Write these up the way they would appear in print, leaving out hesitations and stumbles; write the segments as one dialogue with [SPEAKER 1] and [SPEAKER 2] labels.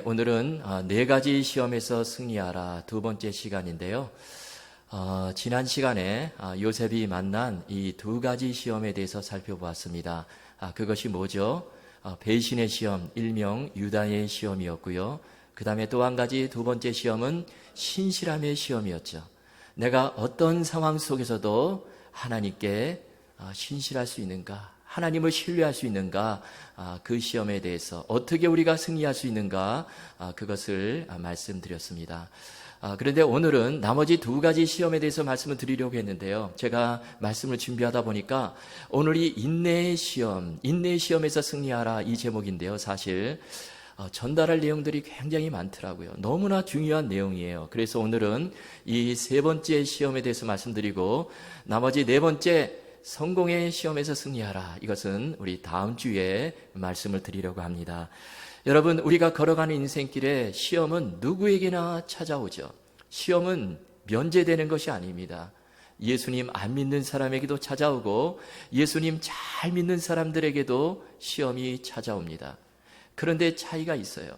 [SPEAKER 1] 오늘은 네 가지 시험에서 승리하라 두 번째 시간인데요. 지난 시간에 요셉이 만난 이 두 가지 시험에 대해서 살펴보았습니다. 그것이 뭐죠? 배신의 시험, 일명 유다의 시험이었고요. 그 다음에 또 한 가지 두 번째 시험은 신실함의 시험이었죠. 내가 어떤 상황 속에서도 하나님께 신실할 수 있는가? 하나님을 신뢰할 수 있는가? 그 시험에 대해서 어떻게 우리가 승리할 수 있는가? 그것을 말씀드렸습니다. 그런데 오늘은 나머지 두 가지 시험에 대해서 말씀을 드리려고 했는데요. 제가 말씀을 준비하다 보니까 오늘이 인내의 시험에서 승리하라 이 제목인데요. 사실 전달할 내용들이 굉장히 많더라고요. 너무나 중요한 내용이에요. 그래서 오늘은 이 세 번째 시험에 대해서 말씀드리고 나머지 네 번째 성공의 시험에서 승리하라. 이것은 우리 다음 주에 말씀을 드리려고 합니다. 여러분, 우리가 걸어가는 인생길에 시험은 누구에게나 찾아오죠. 시험은 면제되는 것이 아닙니다. 예수님 안 믿는 사람에게도 찾아오고 예수님 잘 믿는 사람들에게도 시험이 찾아옵니다. 그런데 차이가 있어요.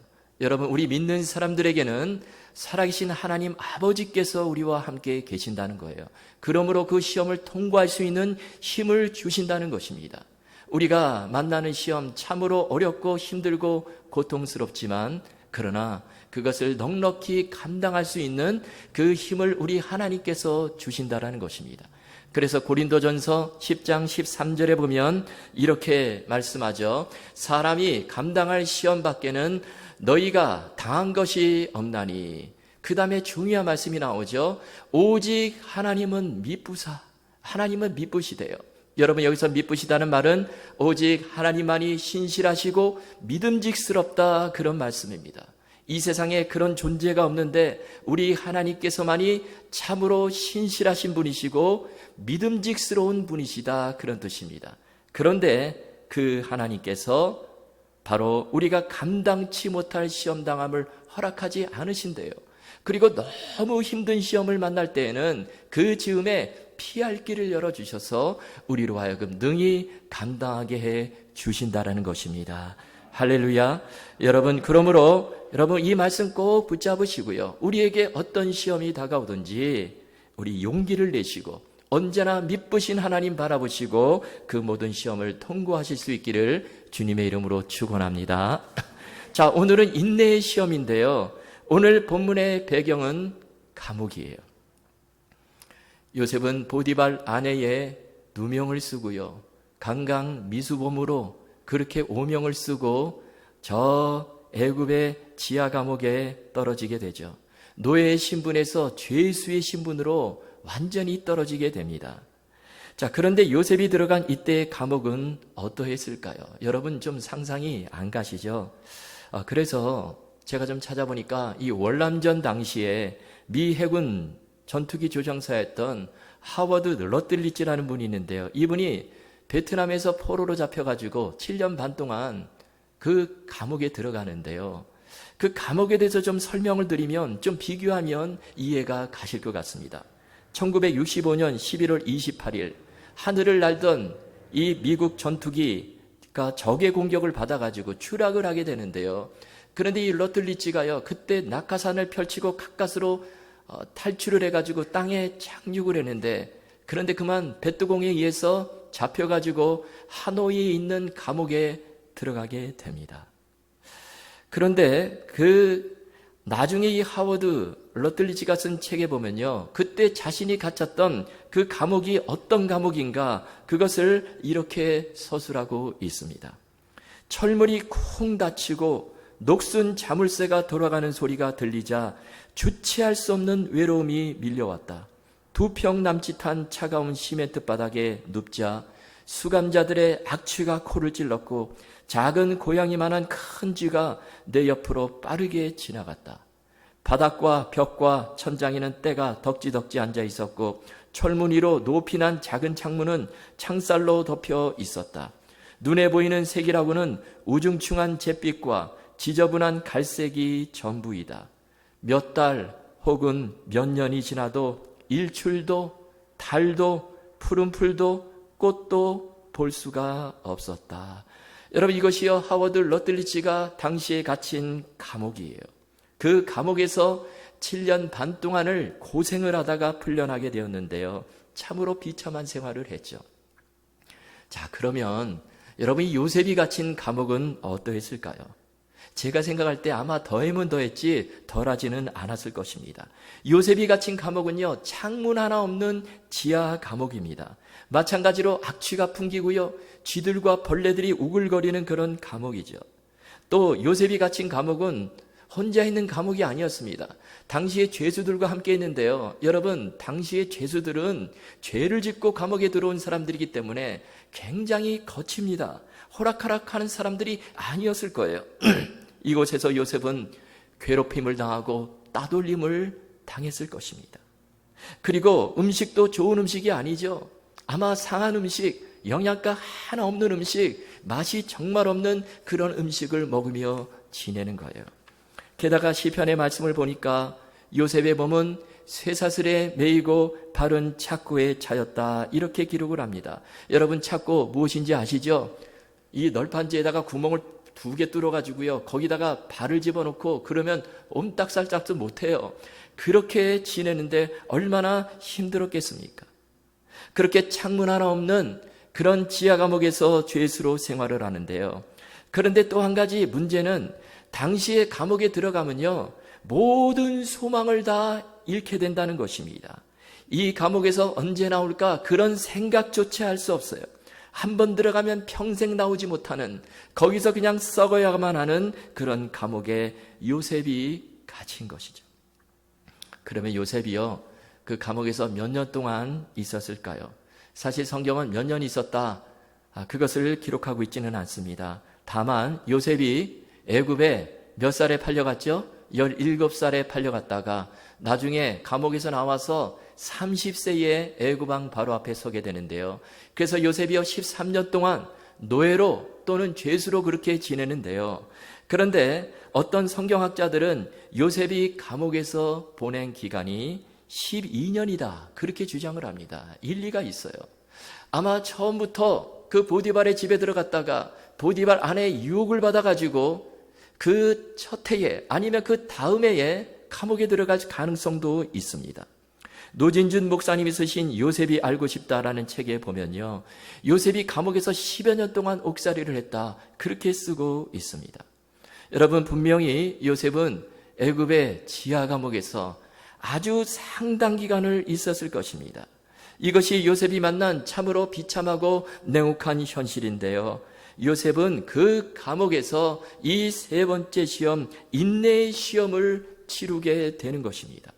[SPEAKER 1] 여러분, 우리 믿는 사람들에게는 살아계신 하나님 아버지께서 우리와 함께 계신다는 거예요. 그러므로 그 시험을 통과할 수 있는 힘을 주신다는 것입니다. 우리가 만나는 시험 참으로 어렵고 힘들고 고통스럽지만 그러나 그것을 넉넉히 감당할 수 있는 그 힘을 우리 하나님께서 주신다는 것입니다. 그래서 고린도전서 10장 13절에 보면 이렇게 말씀하죠. 사람이 감당할 시험 밖에는 너희가 당한 것이 없나니. 그 다음에 중요한 말씀이 나오죠. 오직 하나님은 미쁘시대요. 여러분, 여기서 미쁘시다는 말은 오직 하나님만이 신실하시고 믿음직스럽다, 그런 말씀입니다. 이 세상에 그런 존재가 없는데 우리 하나님께서만이 참으로 신실하신 분이시고 믿음직스러운 분이시다, 그런 뜻입니다. 그런데 그 하나님께서 바로 우리가 감당치 못할 시험당함을 허락하지 않으신대요. 그리고 너무 힘든 시험을 만날 때에는 그 즈음에 피할 길을 열어주셔서 우리로 하여금 능히 감당하게 해 주신다라는 것입니다. 할렐루야. 여러분, 그러므로 여러분 이 말씀 꼭 붙잡으시고요. 우리에게 어떤 시험이 다가오든지 우리 용기를 내시고 언제나 미쁘신 하나님 바라보시고 그 모든 시험을 통과하실 수 있기를 주님의 이름으로 축원합니다. 자, 오늘은 인내의 시험인데요. 오늘 본문의 배경은 감옥이에요. 요셉은 보디발 아내의 누명을 쓰고요. 강강 미수범으로 그렇게 오명을 쓰고 저 애굽의 지하 감옥에 떨어지게 되죠. 노예의 신분에서 죄수의 신분으로 완전히 떨어지게 됩니다. 자, 그런데 요셉이 들어간 이때의 감옥은 어떠했을까요? 여러분 좀 상상이 안 가시죠? 그래서 제가 좀 찾아보니까 이 월남전 당시에 미 해군 전투기 조종사였던 하워드 러틀리지라는 분이 있는데요. 이분이 베트남에서 포로로 잡혀가지고 7년 반 동안 그 감옥에 들어가는데요. 그 감옥에 대해서 좀 설명을 드리면, 좀 비교하면 이해가 가실 것 같습니다. 1965년 11월 28일 하늘을 날던 이 미국 전투기가 적의 공격을 받아가지고 추락을 하게 되는데요. 그런데 이 러틀리지가요, 그때 낙하산을 펼치고 가까스로 탈출을 해가지고 땅에 착륙을 했는데, 그런데 그만 배뚜공에 의해서 잡혀가지고 하노이에 있는 감옥에 들어가게 됩니다. 그런데 나중에 이 하워드 러틀리지가 쓴 책에 보면요, 그때 자신이 갇혔던 그 감옥이 어떤 감옥인가, 그것을 이렇게 서술하고 있습니다. 철문이 쿵 닫히고 녹슨 자물쇠가 돌아가는 소리가 들리자 주체할 수 없는 외로움이 밀려왔다. 2평 남짓한 차가운 시멘트 바닥에 눕자 수감자들의 악취가 코를 찔렀고 작은 고양이만한 큰 쥐가 내 옆으로 빠르게 지나갔다. 바닥과 벽과 천장에는 때가 덕지덕지 앉아 있었고 철문 위로 높이 난 작은 창문은 창살로 덮여 있었다. 눈에 보이는 색이라고는 우중충한 잿빛과 지저분한 갈색이 전부이다. 몇 달 혹은 몇 년이 지나도 일출도 달도 푸른 풀도 꽃도 볼 수가 없었다. 여러분, 이것이요 하워드 러틀리지가 당시에 갇힌 감옥이에요. 그 감옥에서 7년 반 동안을 고생을 하다가 풀려나게 되었는데요. 참으로 비참한 생활을 했죠. 자, 그러면 여러분이 요셉이 갇힌 감옥은 어떠했을까요? 제가 생각할 때 아마 더하면 더했지 덜하지는 않았을 것입니다. 요셉이 갇힌 감옥은요, 창문 하나 없는 지하 감옥입니다. 마찬가지로 악취가 풍기고요, 쥐들과 벌레들이 우글거리는 그런 감옥이죠. 또 요셉이 갇힌 감옥은 혼자 있는 감옥이 아니었습니다. 당시에 죄수들과 함께 있는데요. 여러분, 당시의 죄수들은 죄를 짓고 감옥에 들어온 사람들이기 때문에 굉장히 거칩니다. 호락호락하는 사람들이 아니었을 거예요. 이곳에서 요셉은 괴롭힘을 당하고 따돌림을 당했을 것입니다. 그리고 음식도 좋은 음식이 아니죠. 아마 상한 음식, 영양가 하나 없는 음식, 맛이 정말 없는 그런 음식을 먹으며 지내는 거예요. 게다가 시편의 말씀을 보니까 요셉의 몸은 쇠사슬에 매이고 발은 착고에 차였다, 이렇게 기록을 합니다. 여러분, 착고 무엇인지 아시죠? 이 널판지에다가 구멍을 2개 뚫어가지고요, 거기다가 발을 집어넣고 그러면 옴딱살짝도 못해요. 그렇게 지내는데 얼마나 힘들었겠습니까? 그렇게 창문 하나 없는 그런 지하 감옥에서 죄수로 생활을 하는데요. 그런데 또 한 가지 문제는 당시에 감옥에 들어가면요, 모든 소망을 다 잃게 된다는 것입니다. 이 감옥에서 언제 나올까 그런 생각조차 할 수 없어요. 한 번 들어가면 평생 나오지 못하는, 거기서 그냥 썩어야만 하는 그런 감옥에 요셉이 갇힌 것이죠. 그러면 요셉이요, 그 감옥에서 몇 년 동안 있었을까요? 사실 성경은 몇 년 있었다, 그것을 기록하고 있지는 않습니다. 다만 요셉이 애굽에 몇 살에 팔려갔죠? 17살에 팔려갔다가 나중에 감옥에서 나와서 30세에 애굽왕 바로 앞에 서게 되는데요. 그래서 요셉이요 13년 동안 노예로 또는 죄수로 그렇게 지내는데요. 그런데 어떤 성경학자들은 요셉이 감옥에서 보낸 기간이 12년이다, 그렇게 주장을 합니다. 일리가 있어요. 아마 처음부터 그 보디발의 집에 들어갔다가 보디발 아내의 유혹을 받아가지고 그 첫 해에 아니면 그 다음 해에 감옥에 들어갈 가능성도 있습니다. 노진준 목사님이 쓰신 요셉이 알고 싶다라는 책에 보면요, 요셉이 감옥에서 10여 년 동안 옥살이를 했다, 그렇게 쓰고 있습니다. 여러분, 분명히 요셉은 애굽의 지하 감옥에서 아주 상당 기간을 있었을 것입니다. 이것이 요셉이 만난 참으로 비참하고 냉혹한 현실인데요. 요셉은 그 감옥에서 이 3번째 시험, 인내의 시험을 치르게 되는 것입니다.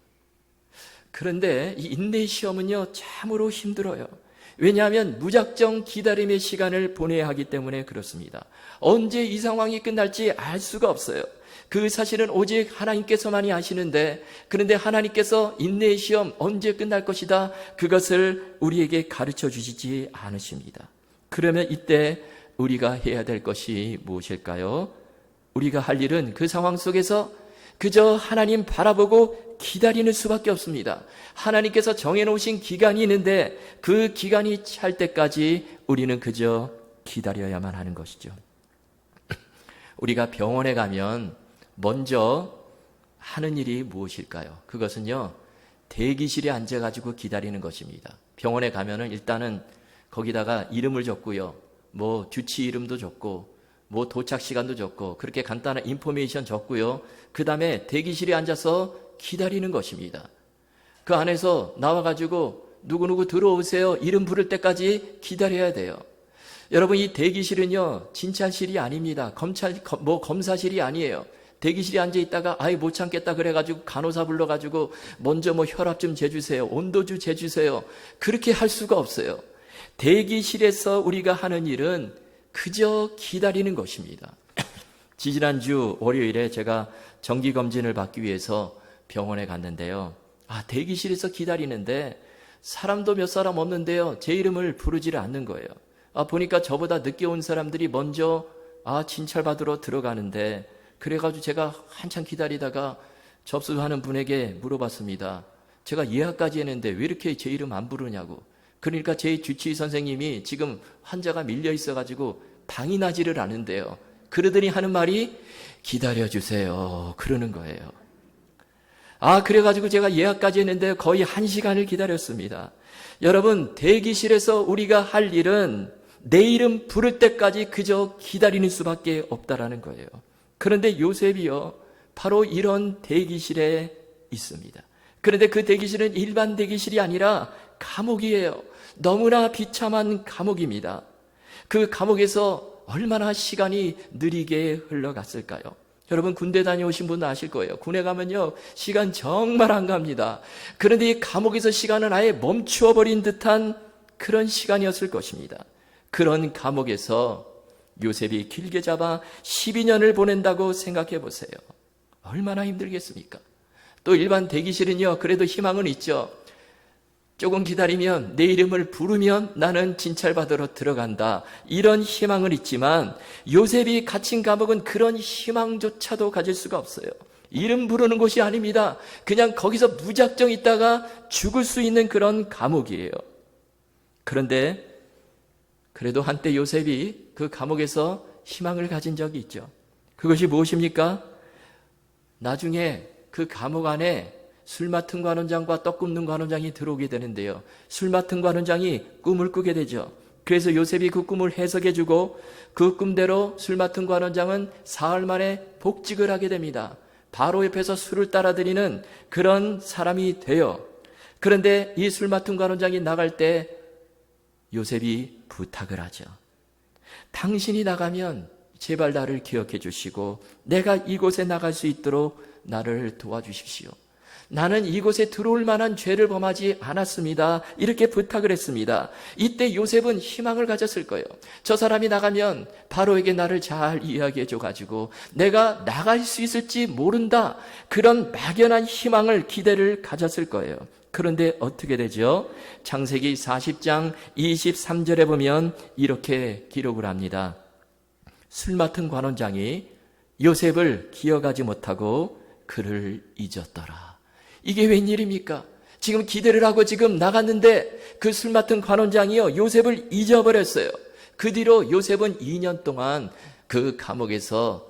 [SPEAKER 1] 그런데 이 인내의 시험은요, 참으로 힘들어요. 왜냐하면 무작정 기다림의 시간을 보내야 하기 때문에 그렇습니다. 언제 이 상황이 끝날지 알 수가 없어요. 그 사실은 오직 하나님께서만이 아시는데, 그런데 하나님께서 인내의 시험 언제 끝날 것이다, 그것을 우리에게 가르쳐 주시지 않으십니다. 그러면 이때 우리가 해야 될 것이 무엇일까요? 우리가 할 일은 그 상황 속에서 그저 하나님 바라보고 기다리는 수밖에 없습니다. 하나님께서 정해놓으신 기간이 있는데 그 기간이 찰 때까지 우리는 그저 기다려야만 하는 것이죠. 우리가 병원에 가면 먼저 하는 일이 무엇일까요? 그것은요, 대기실에 앉아가지고 기다리는 것입니다. 병원에 가면은 일단은 거기다가 이름을 적고요, 뭐 주치 이름도 적고 뭐 도착 시간도 적고 그렇게 간단한 인포메이션 적고요, 그 다음에 대기실에 앉아서 기다리는 것입니다. 그 안에서 나와가지고 누구누구 들어오세요 이름 부를 때까지 기다려야 돼요. 여러분, 이 대기실은요 진찰실이 아닙니다. 검사실이 아니에요. 대기실에 앉아 있다가 아이 못 참겠다 그래가지고 간호사 불러가지고 먼저 뭐 혈압 좀 재주세요, 온도주 재주세요, 그렇게 할 수가 없어요. 대기실에서 우리가 하는 일은 그저 기다리는 것입니다. 지지난주 월요일에 제가 정기검진을 받기 위해서 병원에 갔는데요. 대기실에서 기다리는데 사람도 몇 사람 없는데요, 제 이름을 부르지를 않는 거예요. 보니까 저보다 늦게 온 사람들이 먼저 진찰받으러 들어가는데, 그래가지고 제가 한참 기다리다가 접수하는 분에게 물어봤습니다. 제가 예약까지 했는데 왜 이렇게 제 이름 안 부르냐고. 그러니까 제 주치의 선생님이 지금 환자가 밀려 있어가지고 당이 나지를 않은데요. 그러더니 하는 말이 기다려주세요. 그러는 거예요. 그래가지고 제가 예약까지 했는데 거의 1시간을 기다렸습니다. 여러분, 대기실에서 우리가 할 일은 내 이름 부를 때까지 그저 기다리는 수밖에 없다라는 거예요. 그런데 요셉이요, 바로 이런 대기실에 있습니다. 그런데 그 대기실은 일반 대기실이 아니라 감옥이에요. 너무나 비참한 감옥입니다. 그 감옥에서 얼마나 시간이 느리게 흘러갔을까요? 여러분, 군대 다녀오신 분도 아실 거예요. 군에 가면요, 시간 정말 안 갑니다. 그런데 이 감옥에서 시간은 아예 멈추어버린 듯한 그런 시간이었을 것입니다. 그런 감옥에서 요셉이 길게 잡아 12년을 보낸다고 생각해 보세요. 얼마나 힘들겠습니까? 또 일반 대기실은요, 그래도 희망은 있죠. 조금 기다리면 내 이름을 부르면 나는 진찰받으러 들어간다. 이런 희망은 있지만 요셉이 갇힌 감옥은 그런 희망조차도 가질 수가 없어요. 이름 부르는 곳이 아닙니다. 그냥 거기서 무작정 있다가 죽을 수 있는 그런 감옥이에요. 그런데 그래도 한때 요셉이 그 감옥에서 희망을 가진 적이 있죠. 그것이 무엇입니까? 나중에 그 감옥 안에 술 맡은 관원장과 떡 굽는 관원장이 들어오게 되는데요. 술 맡은 관원장이 꿈을 꾸게 되죠. 그래서 요셉이 그 꿈을 해석해주고 그 꿈대로 술 맡은 관원장은 사흘 만에 복직을 하게 됩니다. 바로 옆에서 술을 따라드리는 그런 사람이 돼요. 그런데 이 술 맡은 관원장이 나갈 때 요셉이 부탁을 하죠. 당신이 나가면 제발 나를 기억해 주시고 내가 이곳에 나갈 수 있도록 나를 도와주십시오. 나는 이곳에 들어올 만한 죄를 범하지 않았습니다. 이렇게 부탁을 했습니다. 이때 요셉은 희망을 가졌을 거예요. 저 사람이 나가면 바로에게 나를 잘 이야기해 줘가지고 내가 나갈 수 있을지 모른다. 그런 막연한 희망을, 기대를 가졌을 거예요. 그런데 어떻게 되죠? 창세기 40장 23절에 보면 이렇게 기록을 합니다. 술 맡은 관원장이 요셉을 기억하지 못하고 그를 잊었더라. 이게 웬일입니까? 지금 기대를 하고 지금 나갔는데 그 술 맡은 관원장이요, 요셉을 잊어버렸어요. 그 뒤로 요셉은 2년 동안 그 감옥에서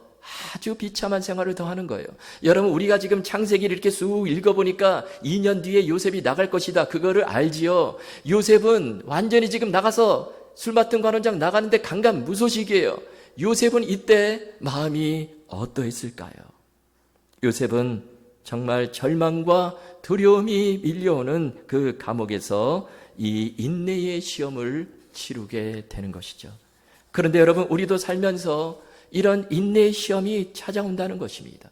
[SPEAKER 1] 아주 비참한 생활을 더 하는 거예요. 여러분, 우리가 지금 창세기를 이렇게 쑥 읽어보니까 2년 뒤에 요셉이 나갈 것이다. 그거를 알지요. 요셉은 완전히 지금 나가서 술 맡은 관원장 나가는데 강간무소식이에요. 요셉은 이때 마음이 어떠했을까요? 요셉은 정말 절망과 두려움이 밀려오는 그 감옥에서 이 인내의 시험을 치르게 되는 것이죠. 그런데 여러분, 우리도 살면서 이런 인내의 시험이 찾아온다는 것입니다.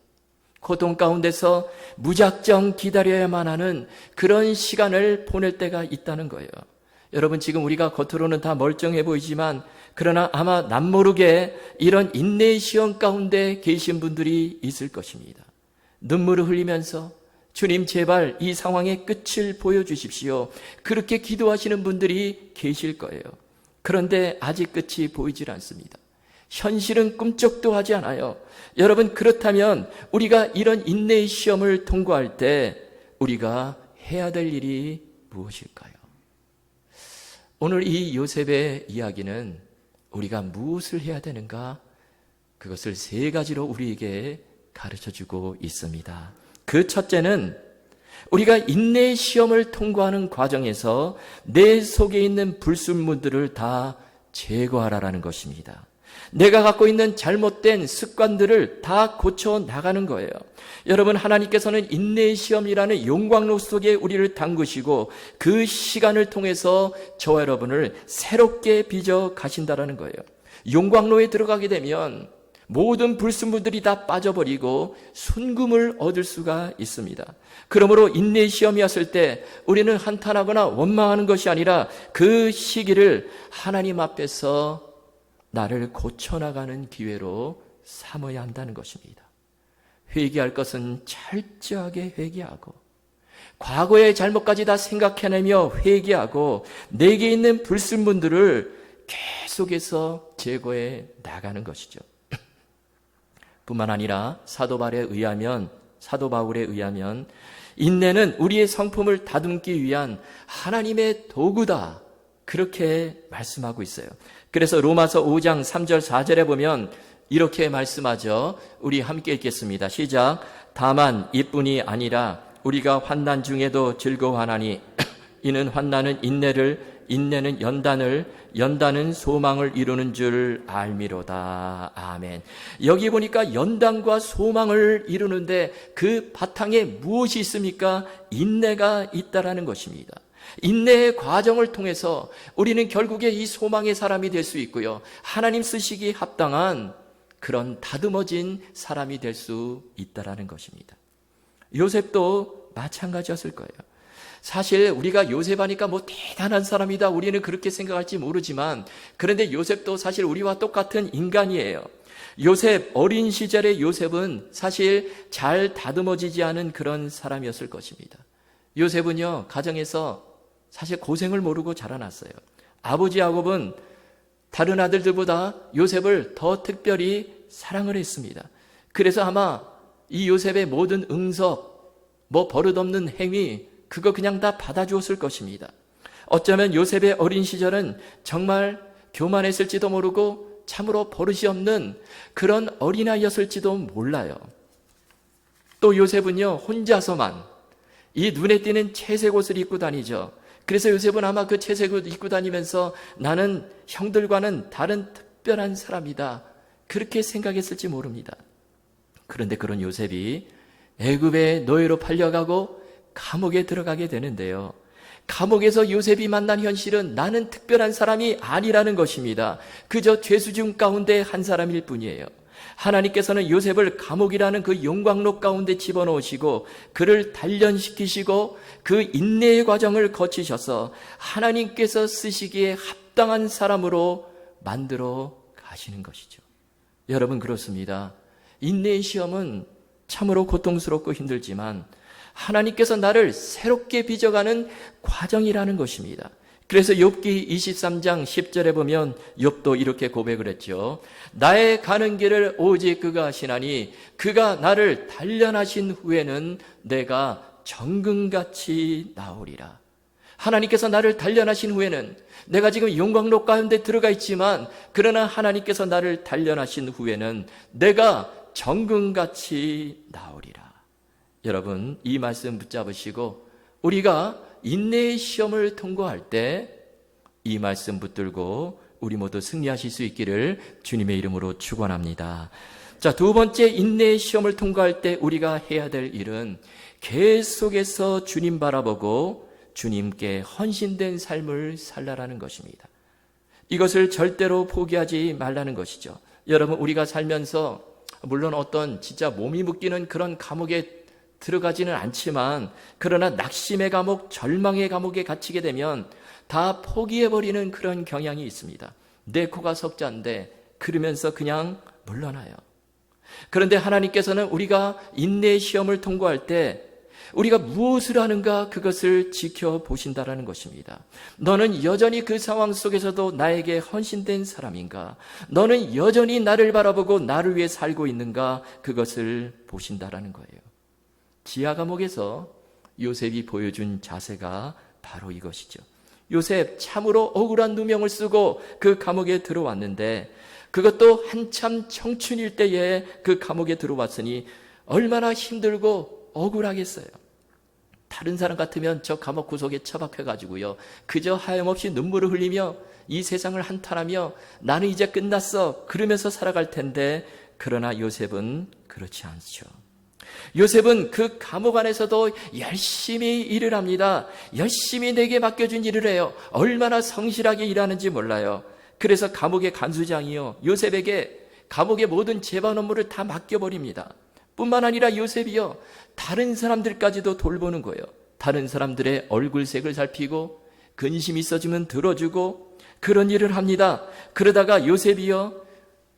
[SPEAKER 1] 고통 가운데서 무작정 기다려야만 하는 그런 시간을 보낼 때가 있다는 거예요. 여러분, 지금 우리가 겉으로는 다 멀쩡해 보이지만 그러나 아마 남모르게 이런 인내의 시험 가운데 계신 분들이 있을 것입니다. 눈물을 흘리면서 주님, 제발 이 상황의 끝을 보여주십시오. 그렇게 기도하시는 분들이 계실 거예요. 그런데 아직 끝이 보이질 않습니다. 현실은 꿈쩍도 하지 않아요. 여러분, 그렇다면 우리가 이런 인내의 시험을 통과할 때 우리가 해야 될 일이 무엇일까요? 오늘 이 요셉의 이야기는 우리가 무엇을 해야 되는가? 그것을 3가지로 우리에게 가르쳐주고 있습니다. 그 첫째는 우리가 인내의 시험을 통과하는 과정에서 내 속에 있는 불순물들을 다 제거하라라는 것입니다. 내가 갖고 있는 잘못된 습관들을 다 고쳐 나가는 거예요. 여러분, 하나님께서는 인내의 시험이라는 용광로 속에 우리를 담그시고 그 시간을 통해서 저와 여러분을 새롭게 빚어 가신다라는 거예요. 용광로에 들어가게 되면 모든 불순물들이 다 빠져버리고 순금을 얻을 수가 있습니다. 그러므로 인내의 시험이 왔을 때 우리는 한탄하거나 원망하는 것이 아니라 그 시기를 하나님 앞에서 나를 고쳐나가는 기회로 삼아야 한다는 것입니다. 회개할 것은 철저하게 회개하고 과거의 잘못까지 다 생각해내며 회개하고 내게 있는 불순물들을 계속해서 제거해 나가는 것이죠. 뿐만 아니라 사도 바울에 의하면 인내는 우리의 성품을 다듬기 위한 하나님의 도구다. 그렇게 말씀하고 있어요. 그래서 로마서 5장 3절 4절에 보면 이렇게 말씀하죠. 우리 함께 읽겠습니다. 시작. 다만 이뿐이 아니라 우리가 환난 중에도 즐거워하나니 이는 환난은 인내를, 인내는 연단을, 연단은 소망을 이루는 줄 알미로다. 아멘. 여기 보니까 연단과 소망을 이루는데 그 바탕에 무엇이 있습니까? 인내가 있다라는 것입니다. 인내의 과정을 통해서 우리는 결국에 이 소망의 사람이 될 수 있고요. 하나님 쓰시기 합당한 그런 다듬어진 사람이 될 수 있다라는 것입니다. 요셉도 마찬가지였을 거예요. 사실 우리가 요셉 하니까 뭐 대단한 사람이다, 우리는 그렇게 생각할지 모르지만, 그런데 요셉도 사실 우리와 똑같은 인간이에요. 요셉, 어린 시절의 요셉은 사실 잘 다듬어지지 않은 그런 사람이었을 것입니다. 요셉은요, 가정에서 사실 고생을 모르고 자라났어요. 아버지 야곱은 다른 아들들보다 요셉을 더 특별히 사랑을 했습니다. 그래서 아마 이 요셉의 모든 응석, 뭐 버릇없는 행위, 그거 그냥 다 받아주었을 것입니다. 어쩌면 요셉의 어린 시절은 정말 교만했을지도 모르고 참으로 버릇이 없는 그런 어린아이였을지도 몰라요. 또 요셉은요, 혼자서만 이 눈에 띄는 채색 옷을 입고 다니죠. 그래서 요셉은 아마 그 채색 옷을 입고 다니면서 나는 형들과는 다른 특별한 사람이다, 그렇게 생각했을지 모릅니다. 그런데 그런 요셉이 애굽의 노예로 팔려가고 감옥에 들어가게 되는데요. 감옥에서 요셉이 만난 현실은 나는 특별한 사람이 아니라는 것입니다. 그저 죄수중 가운데 한 사람일 뿐이에요. 하나님께서는 요셉을 감옥이라는 그 용광로 가운데 집어넣으시고 그를 단련시키시고 그 인내의 과정을 거치셔서 하나님께서 쓰시기에 합당한 사람으로 만들어 가시는 것이죠. 여러분, 그렇습니다. 인내의 시험은 참으로 고통스럽고 힘들지만 하나님께서 나를 새롭게 빚어가는 과정이라는 것입니다. 그래서 욥기 23장 10절에 보면 욥도 이렇게 고백을 했죠. 나의 가는 길을 오직 그가 하시나니 그가 나를 단련하신 후에는 내가 정금같이 나오리라. 하나님께서 나를 단련하신 후에는, 내가 지금 용광로 가운데 들어가 있지만 그러나 하나님께서 나를 단련하신 후에는 내가 정금같이 나오리라. 여러분, 이 말씀 붙잡으시고 우리가 인내의 시험을 통과할 때 이 말씀 붙들고 우리 모두 승리하실 수 있기를 주님의 이름으로 축원합니다. 자, 두 번째, 인내의 시험을 통과할 때 우리가 해야 될 일은 계속해서 주님 바라보고 주님께 헌신된 삶을 살라라는 것입니다. 이것을 절대로 포기하지 말라는 것이죠. 여러분, 우리가 살면서 물론 어떤 진짜 몸이 묶이는 그런 감옥에 들어가지는 않지만, 그러나 낙심의 감옥, 절망의 감옥에 갇히게 되면 다 포기해버리는 그런 경향이 있습니다. 내 코가 석자인데 그러면서 그냥 물러나요. 그런데 하나님께서는 우리가 인내의 시험을 통과할 때 우리가 무엇을 하는가, 그것을 지켜보신다라는 것입니다. 너는 여전히 그 상황 속에서도 나에게 헌신된 사람인가? 너는 여전히 나를 바라보고 나를 위해 살고 있는가? 그것을 보신다라는 거예요. 지하 감옥에서 요셉이 보여준 자세가 바로 이것이죠. 요셉 참으로 억울한 누명을 쓰고 그 감옥에 들어왔는데, 그것도 한참 청춘일 때에 그 감옥에 들어왔으니 얼마나 힘들고 억울하겠어요. 다른 사람 같으면 저 감옥 구석에 처박혀가지고요, 그저 하염없이 눈물을 흘리며 이 세상을 한탄하며 나는 이제 끝났어 그러면서 살아갈 텐데, 그러나 요셉은 그렇지 않죠. 요셉은 그 감옥 안에서도 열심히 일을 합니다. 열심히 내게 맡겨준 일을 해요. 얼마나 성실하게 일하는지 몰라요. 그래서 감옥의 간수장이요, 요셉에게 감옥의 모든 재반 업무를 다 맡겨버립니다. 뿐만 아니라 요셉이요, 다른 사람들까지도 돌보는 거예요. 다른 사람들의 얼굴색을 살피고 근심이 있어지면 들어주고 그런 일을 합니다. 그러다가 요셉이요,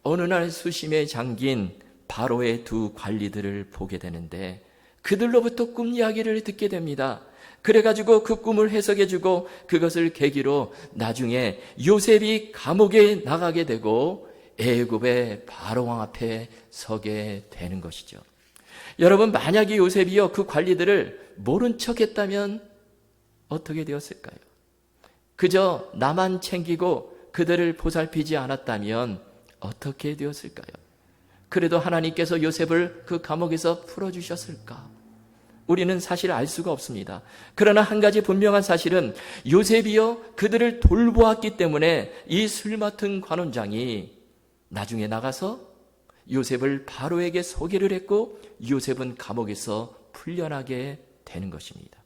[SPEAKER 1] 어느 날 수심에 잠긴 바로의 두 관리들을 보게 되는데 그들로부터 꿈 이야기를 듣게 됩니다. 그래가지고 그 꿈을 해석해주고 그것을 계기로 나중에 요셉이 감옥에 나가게 되고 애굽의 바로왕 앞에 서게 되는 것이죠. 여러분, 만약에 요셉이요 그 관리들을 모른 척 했다면 어떻게 되었을까요? 그저 나만 챙기고 그들을 보살피지 않았다면 어떻게 되었을까요? 그래도 하나님께서 요셉을 그 감옥에서 풀어주셨을까? 우리는 사실 알 수가 없습니다. 그러나 한 가지 분명한 사실은 요셉이요 그들을 돌보았기 때문에 이 술 맡은 관원장이 나중에 나가서 요셉을 바로에게 소개를 했고 요셉은 감옥에서 풀려나게 되는 것입니다.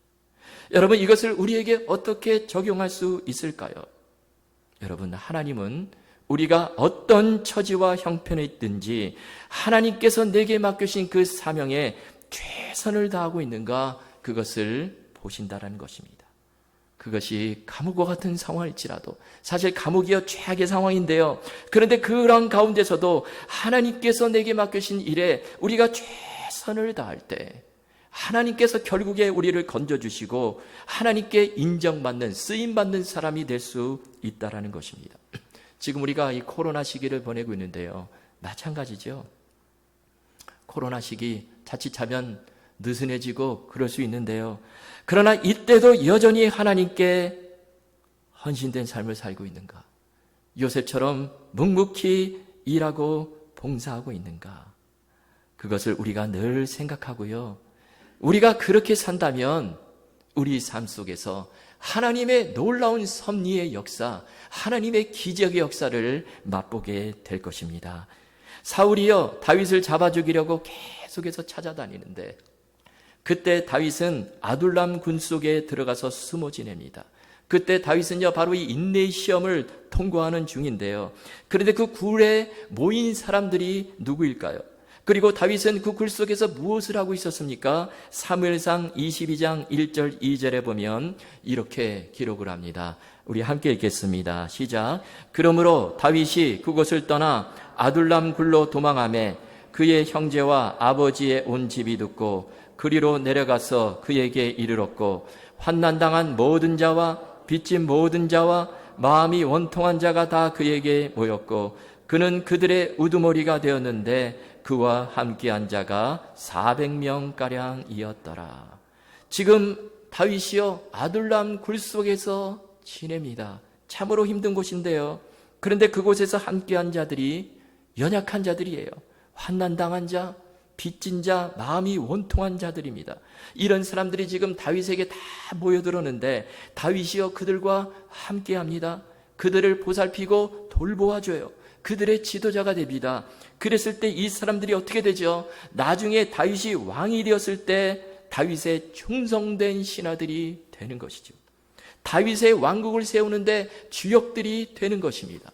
[SPEAKER 1] 여러분, 이것을 우리에게 어떻게 적용할 수 있을까요? 여러분, 하나님은 우리가 어떤 처지와 형편에 있든지 하나님께서 내게 맡기신 그 사명에 최선을 다하고 있는가, 그것을 보신다라는 것입니다. 그것이 감옥과 같은 상황일지라도, 사실 감옥이요 최악의 상황인데요, 그런데 그런 가운데서도 하나님께서 내게 맡기신 일에 우리가 최선을 다할 때 하나님께서 결국에 우리를 건져주시고 하나님께 인정받는, 쓰임받는 사람이 될 수 있다라는 것입니다. 지금 우리가 이 코로나 시기를 보내고 있는데요, 마찬가지죠. 코로나 시기 자칫하면 느슨해지고 그럴 수 있는데요, 그러나 이때도 여전히 하나님께 헌신된 삶을 살고 있는가? 요셉처럼 묵묵히 일하고 봉사하고 있는가? 그것을 우리가 늘 생각하고요, 우리가 그렇게 산다면 우리 삶 속에서 하나님의 놀라운 섭리의 역사, 하나님의 기적의 역사를 맛보게 될 것입니다. 사울이요 다윗을 잡아 죽이려고 계속해서 찾아다니는데 그때 다윗은 아둘람 군 속에 들어가서 숨어 지냅니다. 그때 다윗은요 바로 이 인내의 시험을 통과하는 중인데요, 그런데 그 굴에 모인 사람들이 누구일까요? 그리고 다윗은 그 굴 속에서 무엇을 하고 있었습니까? 사무엘상 22장 1절 2절에 보면 이렇게 기록을 합니다. 우리 함께 읽겠습니다. 시작. 그러므로 다윗이 그곳을 떠나 아둘람 굴로 도망하매 그의 형제와 아버지의 온 집이 듣고 그리로 내려가서 그에게 이르렀고 환난당한 모든 자와 빚진 모든 자와 마음이 원통한 자가 다 그에게 모였고 그는 그들의 우두머리가 되었는데 그와 함께한 자가 400명가량이었더라. 지금 다윗이요 아둘람 굴 속에서 지냅니다. 참으로 힘든 곳인데요, 그런데 그곳에서 함께한 자들이 연약한 자들이에요. 환난당한 자, 빚진 자, 마음이 원통한 자들입니다. 이런 사람들이 지금 다윗에게 다 모여들었는데 다윗이요 그들과 함께합니다. 그들을 보살피고 돌보아줘요. 그들의 지도자가 됩니다. 그랬을 때 이 사람들이 어떻게 되죠? 나중에 다윗이 왕이 되었을 때 다윗의 충성된 신하들이 되는 것이죠. 다윗의 왕국을 세우는데 주역들이 되는 것입니다.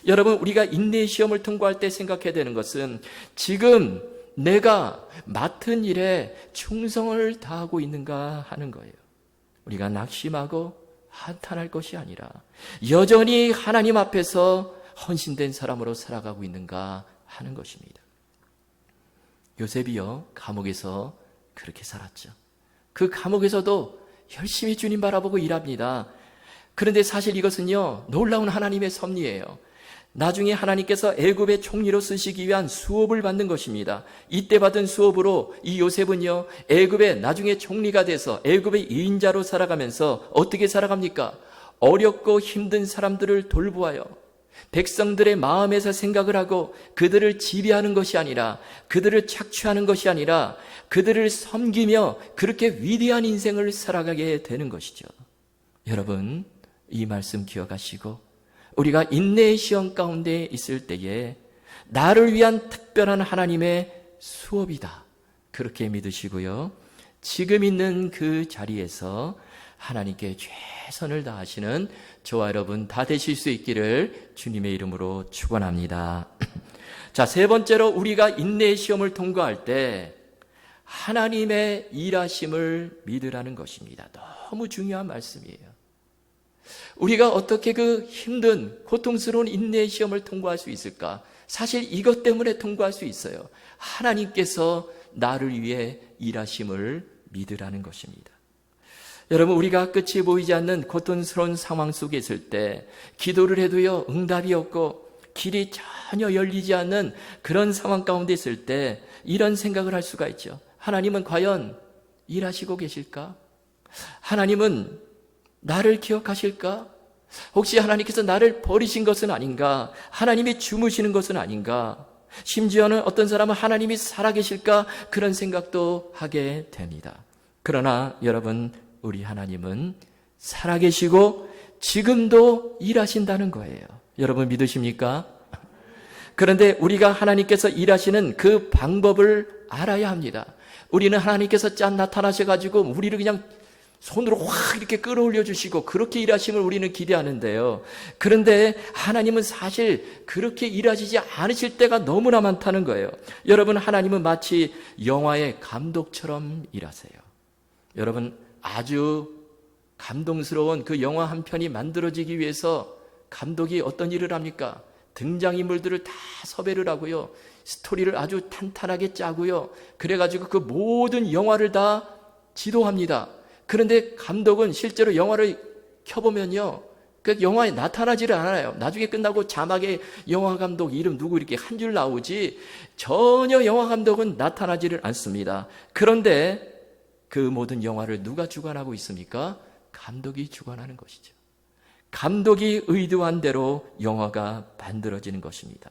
[SPEAKER 1] 여러분, 우리가 인내의 시험을 통과할 때 생각해야 되는 것은 지금 내가 맡은 일에 충성을 다하고 있는가 하는 거예요. 우리가 낙심하고 한탄할 것이 아니라 여전히 하나님 앞에서 헌신된 사람으로 살아가고 있는가 하는 것입니다. 요셉이요 감옥에서 그렇게 살았죠. 그 감옥에서도 열심히 주님 바라보고 일합니다. 그런데 사실 이것은요 놀라운 하나님의 섭리예요. 나중에 하나님께서 애굽의 총리로 쓰시기 위한 수업을 받는 것입니다. 이때 받은 수업으로 이 요셉은요 애굽의 나중에 총리가 돼서 애굽의 2인자로 살아가면서 어떻게 살아갑니까? 어렵고 힘든 사람들을 돌보아요. 백성들의 마음에서 생각을 하고 그들을 지배하는 것이 아니라, 그들을 착취하는 것이 아니라 그들을 섬기며 그렇게 위대한 인생을 살아가게 되는 것이죠. 여러분, 이 말씀 기억하시고 우리가 인내의 시험 가운데 있을 때에 나를 위한 특별한 하나님의 수업이다, 그렇게 믿으시고요, 지금 있는 그 자리에서 하나님께 최선을 다하시는 저와 여러분 다 되실 수 있기를 주님의 이름으로 축원합니다. 자, 세 번째로 우리가 인내의 시험을 통과할 때 하나님의 일하심을 믿으라는 것입니다. 너무 중요한 말씀이에요. 우리가 어떻게 그 힘든 고통스러운 인내의 시험을 통과할 수 있을까? 사실 이것 때문에 통과할 수 있어요. 하나님께서 나를 위해 일하심을 믿으라는 것입니다. 여러분, 우리가 끝이 보이지 않는 고통스러운 상황 속에 있을 때 기도를 해도요 응답이 없고 길이 전혀 열리지 않는 그런 상황 가운데 있을 때 이런 생각을 할 수가 있죠. 하나님은 과연 일하시고 계실까? 하나님은 나를 기억하실까? 혹시 하나님께서 나를 버리신 것은 아닌가? 하나님이 주무시는 것은 아닌가? 심지어는 어떤 사람은 하나님이 살아계실까? 그런 생각도 하게 됩니다. 그러나 여러분, 우리 하나님은 살아계시고 지금도 일하신다는 거예요. 여러분 믿으십니까? 그런데 우리가 하나님께서 일하시는 그 방법을 알아야 합니다. 우리는 하나님께서 짠 나타나셔가지고 우리를 그냥 손으로 확 이렇게 끌어올려 주시고 그렇게 일하심을 우리는 기대하는데요. 그런데 하나님은 사실 그렇게 일하시지 않으실 때가 너무나 많다는 거예요. 여러분, 하나님은 마치 영화의 감독처럼 일하세요. 여러분, 아주 감동스러운 그 영화 한 편이 만들어지기 위해서 감독이 어떤 일을 합니까? 등장인물들을 다 섭외를 하고요. 스토리를 아주 탄탄하게 짜고요. 그래가지고 그 모든 영화를 다 지도합니다. 그런데 감독은 실제로 영화를 켜보면요, 그 영화에 나타나지를 않아요. 나중에 끝나고 자막에 영화 감독 이름 누구 이렇게 한 줄 나오지 전혀 영화 감독은 나타나지를 않습니다. 그런데 그 모든 영화를 누가 주관하고 있습니까? 감독이 주관하는 것이죠. 감독이 의도한 대로 영화가 만들어지는 것입니다.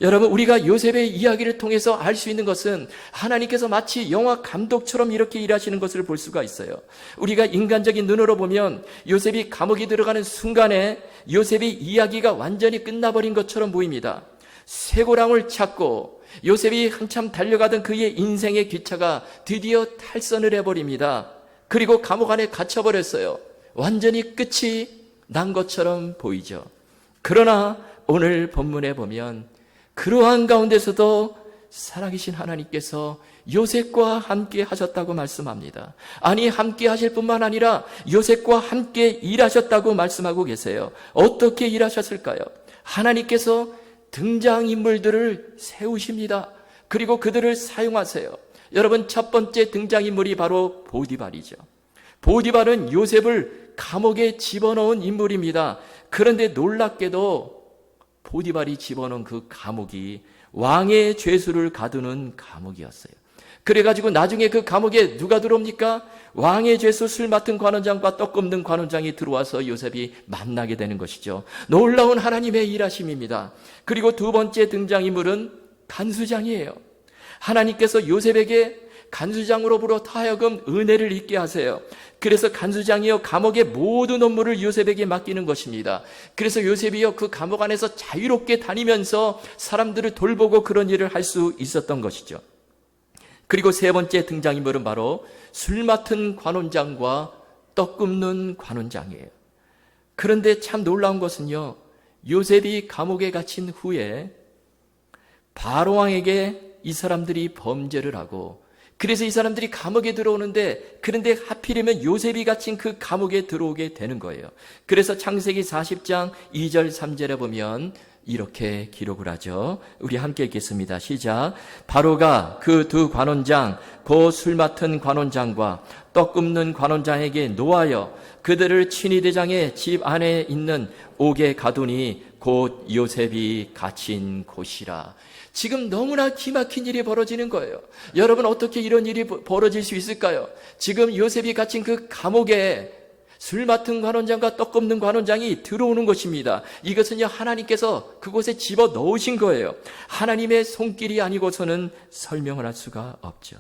[SPEAKER 1] 여러분, 우리가 요셉의 이야기를 통해서 알 수 있는 것은 하나님께서 마치 영화 감독처럼 이렇게 일하시는 것을 볼 수가 있어요. 우리가 인간적인 눈으로 보면 요셉이 감옥에 들어가는 순간에 요셉의 이야기가 완전히 끝나버린 것처럼 보입니다. 쇠고랑을 찾고 요셉이 한참 달려가던 그의 인생의 기차가 드디어 탈선을 해버립니다. 그리고 감옥 안에 갇혀버렸어요. 완전히 끝이 난 것처럼 보이죠. 그러나 오늘 본문에 보면 그러한 가운데서도 살아계신 하나님께서 요셉과 함께 하셨다고 말씀합니다. 아니, 함께 하실 뿐만 아니라 요셉과 함께 일하셨다고 말씀하고 계세요. 어떻게 일하셨을까요? 하나님께서 등장인물들을 세우십니다. 그리고 그들을 사용하세요. 여러분, 첫 번째 등장인물이 바로 보디발이죠. 보디발은 요셉을 감옥에 집어넣은 인물입니다. 그런데 놀랍게도 보디발이 집어넣은 그 감옥이 왕의 죄수를 가두는 감옥이었어요. 그래가지고 나중에 그 감옥에 누가 들어옵니까? 왕의 죄수 술 맡은 관원장과 떡 굽는 관원장이 들어와서 요셉이 만나게 되는 것이죠. 놀라운 하나님의 일하심입니다. 그리고 두 번째 등장인물은 간수장이에요. 하나님께서 요셉에게 간수장으로부터 하여금 은혜를 입게 하세요. 그래서 간수장이요, 감옥의 모든 업무를 요셉에게 맡기는 것입니다. 그래서 요셉이요, 그 감옥 안에서 자유롭게 다니면서 사람들을 돌보고 그런 일을 할 수 있었던 것이죠. 그리고 세 번째 등장인물은 바로 술 맡은 관원장과 떡 굽는 관원장이에요. 그런데 참 놀라운 것은요, 요셉이 감옥에 갇힌 후에 바로왕에게 이 사람들이 범죄를 하고, 그래서 이 사람들이 감옥에 들어오는데, 그런데 하필이면 요셉이 갇힌 그 감옥에 들어오게 되는 거예요. 그래서 창세기 40장 2절 3절에 보면 이렇게 기록을 하죠. 우리 함께 읽겠습니다. 시작. 바로가 그 두 관원장, 그 술 맡은 관원장과 떡 굽는 관원장에게 노하여 그들을 친위대장의 집 안에 있는 옥에 가두니 곧 요셉이 갇힌 곳이라. 지금 너무나 기막힌 일이 벌어지는 거예요. 여러분, 어떻게 이런 일이 벌어질 수 있을까요? 지금 요셉이 갇힌 그 감옥에 술 맡은 관원장과 떡 굽는 관원장이 들어오는 것입니다. 이것은요, 하나님께서 그곳에 집어 넣으신 거예요. 하나님의 손길이 아니고서는 설명을 할 수가 없죠.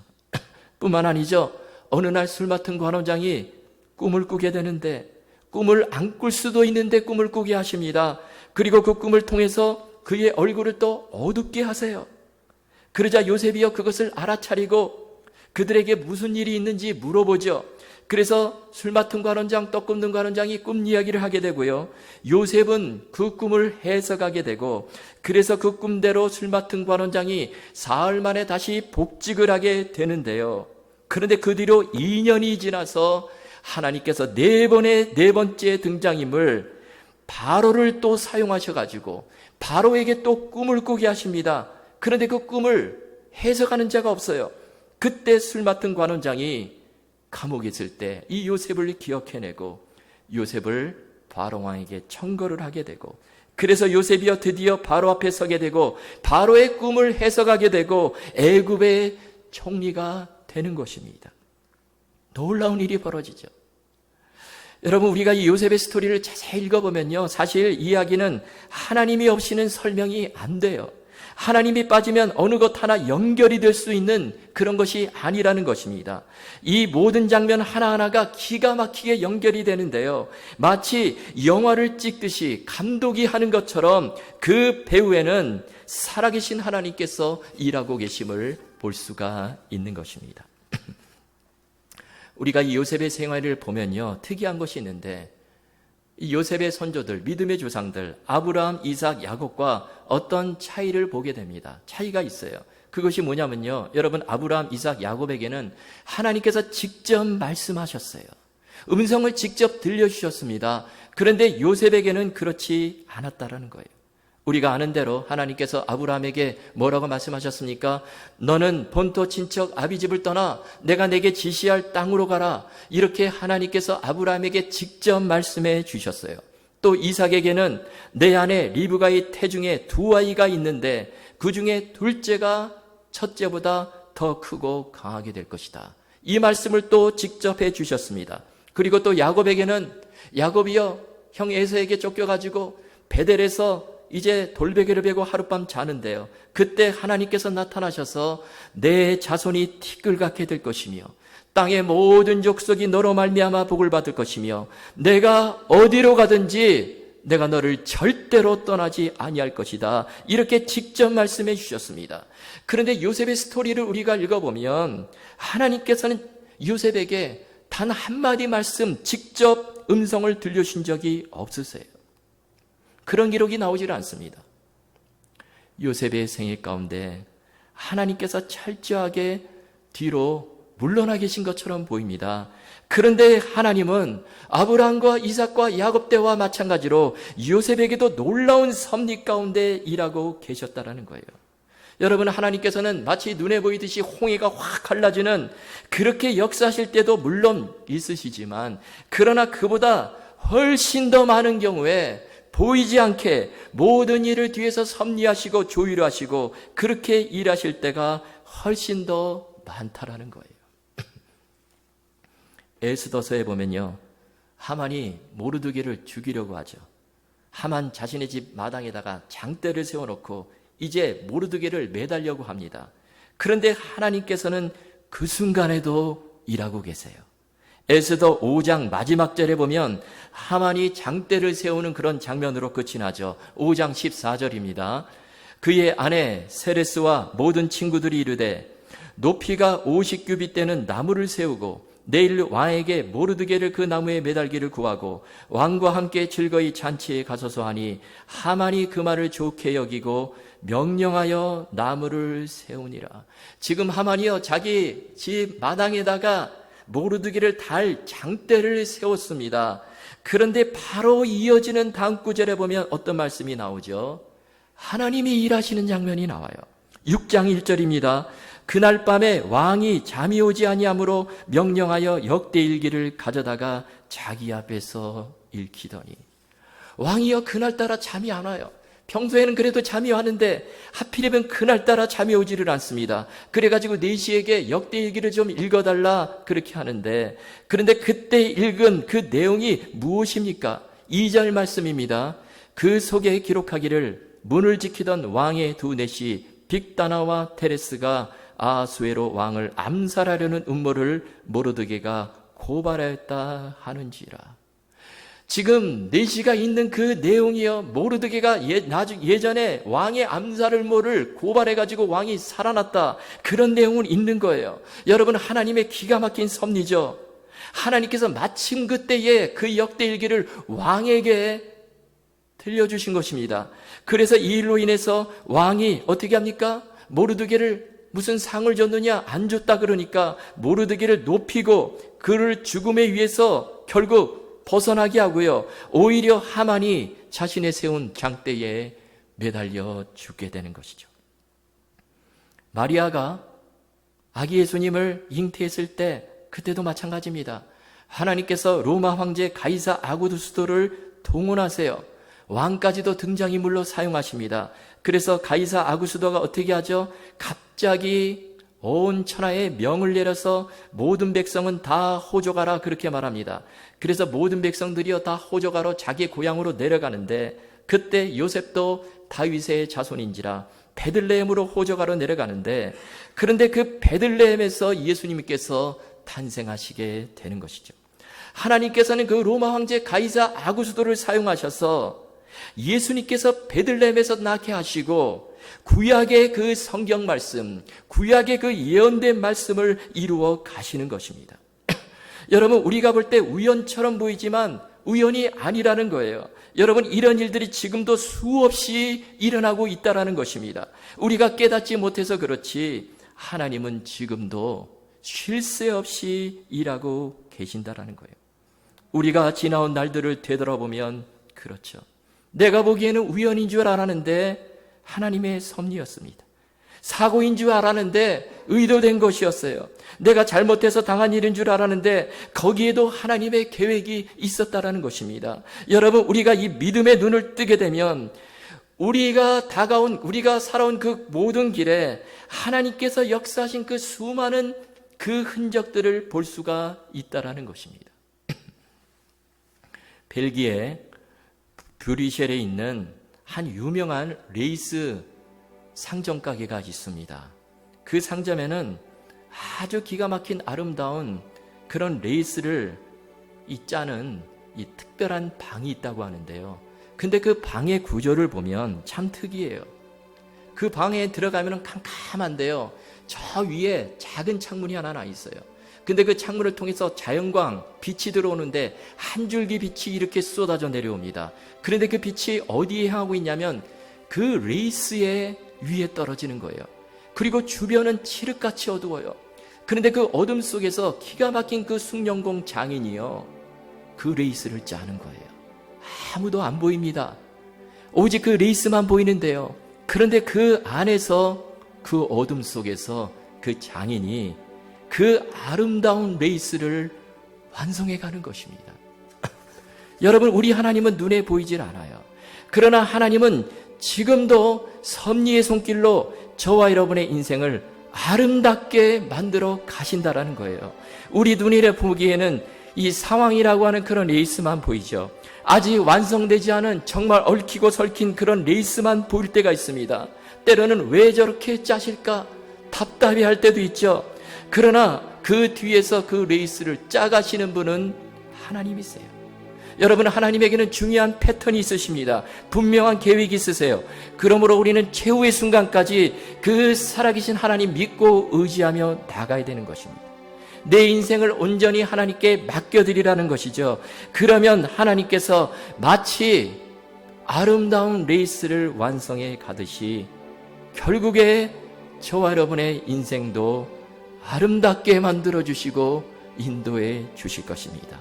[SPEAKER 1] 뿐만 아니죠. 어느 날 술 맡은 관원장이 꿈을 꾸게 되는데, 꿈을 안 꿀 수도 있는데 꿈을 꾸게 하십니다. 그리고 그 꿈을 통해서 그의 얼굴을 또 어둡게 하세요. 그러자 요셉이요, 그것을 알아차리고 그들에게 무슨 일이 있는지 물어보죠. 그래서 술 맡은 관원장, 떡 굽는 관원장이 꿈 이야기를 하게 되고요. 요셉은 그 꿈을 해석하게 되고, 그래서 그 꿈대로 술 맡은 관원장이 사흘 만에 다시 복직을 하게 되는데요. 그런데 그 뒤로 2년이 지나서 하나님께서 네 번째 등장임을 바로를 또 사용하셔가지고 바로에게 또 꿈을 꾸게 하십니다. 그런데 그 꿈을 해석하는 자가 없어요. 그때 술 맡은 관원장이 감옥에 있을 때 이 요셉을 기억해내고 요셉을 바로 왕에게 청거를 하게 되고, 그래서 요셉이여 드디어 바로 앞에 서게 되고 바로의 꿈을 해석하게 되고 애굽의 총리가 되는 것입니다. 놀라운 일이 벌어지죠. 여러분, 우리가 이 요셉의 스토리를 자세히 읽어보면요, 사실 이야기는 하나님이 없이는 설명이 안 돼요. 하나님이 빠지면 어느 것 하나 연결이 될 수 있는 그런 것이 아니라는 것입니다. 이 모든 장면 하나하나가 기가 막히게 연결이 되는데요, 마치 영화를 찍듯이 감독이 하는 것처럼 그 배우에는 살아계신 하나님께서 일하고 계심을 볼 수가 있는 것입니다. 우리가 이 요셉의 생활을 보면요, 특이한 것이 있는데, 이 요셉의 선조들, 믿음의 조상들 아브라함, 이삭, 야곱과 어떤 차이를 보게 됩니다. 차이가 있어요. 그것이 뭐냐면요, 여러분, 아브라함, 이삭, 야곱에게는 하나님께서 직접 말씀하셨어요. 음성을 직접 들려주셨습니다. 그런데 요셉에게는 그렇지 않았다라는 거예요. 우리가 아는 대로 하나님께서 아브라함에게 뭐라고 말씀하셨습니까? 너는 본토 친척 아비집을 떠나 내가 내게 지시할 땅으로 가라. 이렇게 하나님께서 아브라함에게 직접 말씀해 주셨어요. 또 이삭에게는 내 아내 리브가의 태중에 두 아이가 있는데 그 중에 둘째가 첫째보다 더 크고 강하게 될 것이다. 이 말씀을 또 직접 해 주셨습니다. 그리고 또 야곱에게는, 야곱이여, 형 에서에게 쫓겨가지고 베델에서 이제 돌베개를 베고 하룻밤 자는데요, 그때 하나님께서 나타나셔서 내 자손이 티끌같게 될 것이며 땅의 모든 족속이 너로 말미암아 복을 받을 것이며 내가 어디로 가든지 내가 너를 절대로 떠나지 아니할 것이다. 이렇게 직접 말씀해 주셨습니다. 그런데 요셉의 스토리를 우리가 읽어보면 하나님께서는 요셉에게 단 한마디 말씀, 직접 음성을 들려주신 적이 없으세요. 그런 기록이 나오질 않습니다. 요셉의 생애 가운데 하나님께서 철저하게 뒤로 물러나 계신 것처럼 보입니다. 그런데 하나님은 아브라함과 이삭과 야곱 때와 마찬가지로 요셉에게도 놀라운 섭리 가운데 일하고 계셨다라는 거예요. 여러분, 하나님께서는 마치 눈에 보이듯이 홍해가 확 갈라지는 그렇게 역사하실 때도 물론 있으시지만, 그러나 그보다 훨씬 더 많은 경우에 보이지 않게 모든 일을 뒤에서 섭리하시고 조율하시고 그렇게 일하실 때가 훨씬 더 많다라는 거예요. 에스더서에 보면요, 하만이 모르드게를 죽이려고 하죠. 하만 자신의 집 마당에다가 장대를 세워놓고 이제 모르드게를 매달려고 합니다. 그런데 하나님께서는 그 순간에도 일하고 계세요. 에스더 5장 마지막 절에 보면 하만이 장대를 세우는 그런 장면으로 끝이 나죠. 5장 14절입니다. 그의 아내 세레스와 모든 친구들이 이르되 높이가 50규빗 되는 나무를 세우고 내일 왕에게 모르드게를 그 나무에 매달기를 구하고 왕과 함께 즐거이 잔치에 가소서 하니 하만이 그 말을 좋게 여기고 명령하여 나무를 세우니라. 지금 하만이요, 자기 집 마당에다가 모르드게를 달 장대를 세웠습니다. 그런데 바로 이어지는 다음 구절에 보면 어떤 말씀이 나오죠? 하나님이 일하시는 장면이 나와요. 6장 1절입니다. 그날 밤에 왕이 잠이 오지 아니하므로 명령하여 역대일기를 가져다가 자기 앞에서 읽히더니, 왕이요, 그날따라 잠이 안 와요. 평소에는 그래도 잠이 왔는데 하필이면 그날따라 잠이 오지를 않습니다. 그래가지고 내시에게 역대일기를 좀 읽어달라 그렇게 하는데, 그런데 그때 읽은 그 내용이 무엇입니까? 2절 말씀입니다. 그 속에 기록하기를 문을 지키던 왕의 두 내시 빅다나와 테레스가 아수에로 왕을 암살하려는 음모를 모르드게가 고발하였다 하는지라. 지금 내시가 있는 그 내용이요, 모르드게가 예전에 왕의 암살 음모를 고발해가지고 왕이 살아났다, 그런 내용은 있는 거예요. 여러분, 하나님의 기가 막힌 섭리죠. 하나님께서 마침 그때에 그 역대일기를 왕에게 들려주신 것입니다. 그래서 이 일로 인해서 왕이 어떻게 합니까? 모르드게를 무슨 상을 줬느냐? 안 줬다 그러니까 모르드게를 높이고 그를 죽음에 위해서 결국 벗어나게 하고요, 오히려 하만이 자신의 세운 장대에 매달려 죽게 되는 것이죠. 마리아가 아기 예수님을 잉태했을 때 그때도 마찬가지입니다. 하나님께서 로마 황제 가이사 아구스토를 동원하세요. 왕까지도 등장인물로 사용하십니다. 그래서 가이사 아구스토가 어떻게 하죠? 갑자기 온 천하에 명을 내려서 모든 백성은 다 호적하라 그렇게 말합니다. 그래서 모든 백성들이여 다 호적하러 자기 고향으로 내려가는데 그때 요셉도 다윗의 자손인지라 베들레헴으로 호적하러 내려가는데 그런데 그 베들레헴에서 예수님께서 탄생하시게 되는 것이죠. 하나님께서는 그 로마 황제 가이사 아구스도를 사용하셔서 예수님께서 베들레헴에서 낳게 하시고 구약의 그 성경 말씀, 구약의 그 예언된 말씀을 이루어 가시는 것입니다. 여러분, 우리가 볼 때 우연처럼 보이지만 우연이 아니라는 거예요. 여러분, 이런 일들이 지금도 수없이 일어나고 있다는 것입니다. 우리가 깨닫지 못해서 그렇지 하나님은 지금도 쉴 새 없이 일하고 계신다라는 거예요. 우리가 지나온 날들을 되돌아보면 그렇죠. 내가 보기에는 우연인 줄 알았는데 하나님의 섭리였습니다. 사고인 줄 알았는데 의도된 것이었어요. 내가 잘못해서 당한 일인 줄 알았는데 거기에도 하나님의 계획이 있었다라는 것입니다. 여러분, 우리가 이 믿음의 눈을 뜨게 되면 우리가 살아온 그 모든 길에 하나님께서 역사하신 그 수많은 그 흔적들을 볼 수가 있다라는 것입니다. 벨기에 브뤼셀에 있는 한 유명한 레이스 상점 가게가 있습니다. 그 상점에는 아주 기가 막힌 아름다운 그런 레이스를 짜는 이 특별한 방이 있다고 하는데요. 근데 그 방의 구조를 보면 참 특이해요. 그 방에 들어가면 캄캄한데요. 저 위에 작은 창문이 하나 나 있어요. 근데 그 창문을 통해서 자연광, 빛이 들어오는데 한 줄기 빛이 이렇게 쏟아져 내려옵니다. 그런데 그 빛이 어디에 향하고 있냐면 그 레이스의 위에 떨어지는 거예요. 그리고 주변은 칠흑같이 어두워요. 그런데 그 어둠 속에서 기가 막힌 그 숭늉공 장인이요, 그 레이스를 짜는 거예요. 아무도 안 보입니다. 오직 그 레이스만 보이는데요. 그런데 그 안에서, 그 어둠 속에서 그 장인이 그 아름다운 레이스를 완성해 가는 것입니다. 여러분, 우리 하나님은 눈에 보이질 않아요. 그러나 하나님은 지금도 섭리의 손길로 저와 여러분의 인생을 아름답게 만들어 가신다라는 거예요. 우리 눈에 보기에는 이 상황이라고 하는 그런 레이스만 보이죠. 아직 완성되지 않은 정말 얽히고 설킨 그런 레이스만 보일 때가 있습니다. 때로는 왜 저렇게 짜실까 답답해할 때도 있죠. 그러나 그 뒤에서 그 레이스를 짜가시는 분은 하나님이세요. 여러분, 하나님에게는 중요한 패턴이 있으십니다. 분명한 계획이 있으세요. 그러므로 우리는 최후의 순간까지 그 살아계신 하나님 믿고 의지하며 나가야 되는 것입니다. 내 인생을 온전히 하나님께 맡겨드리라는 것이죠. 그러면 하나님께서 마치 아름다운 레이스를 완성해 가듯이 결국에 저와 여러분의 인생도 아름답게 만들어주시고 인도해 주실 것입니다.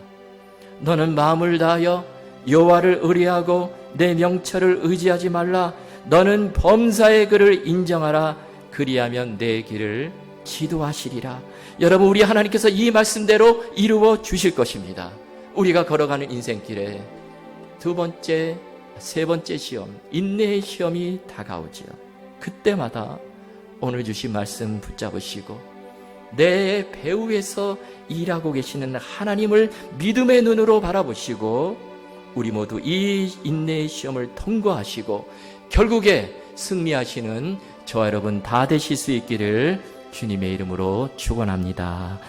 [SPEAKER 1] 너는 마음을 다하여 여호와를 의뢰하고 내 명철을 의지하지 말라. 너는 범사의 그를 인정하라. 그리하면 내 길을 지도하시리라. 여러분, 우리 하나님께서 이 말씀대로 이루어 주실 것입니다. 우리가 걸어가는 인생길에 두 번째, 세 번째 시험, 인내의 시험이 다가오지요. 그때마다 오늘 주신 말씀 붙잡으시고 내 배후에서 일하고 계시는 하나님을 믿음의 눈으로 바라보시고 우리 모두 이 인내의 시험을 통과하시고 결국에 승리하시는 저와 여러분 다 되실 수 있기를 주님의 이름으로 축원합니다.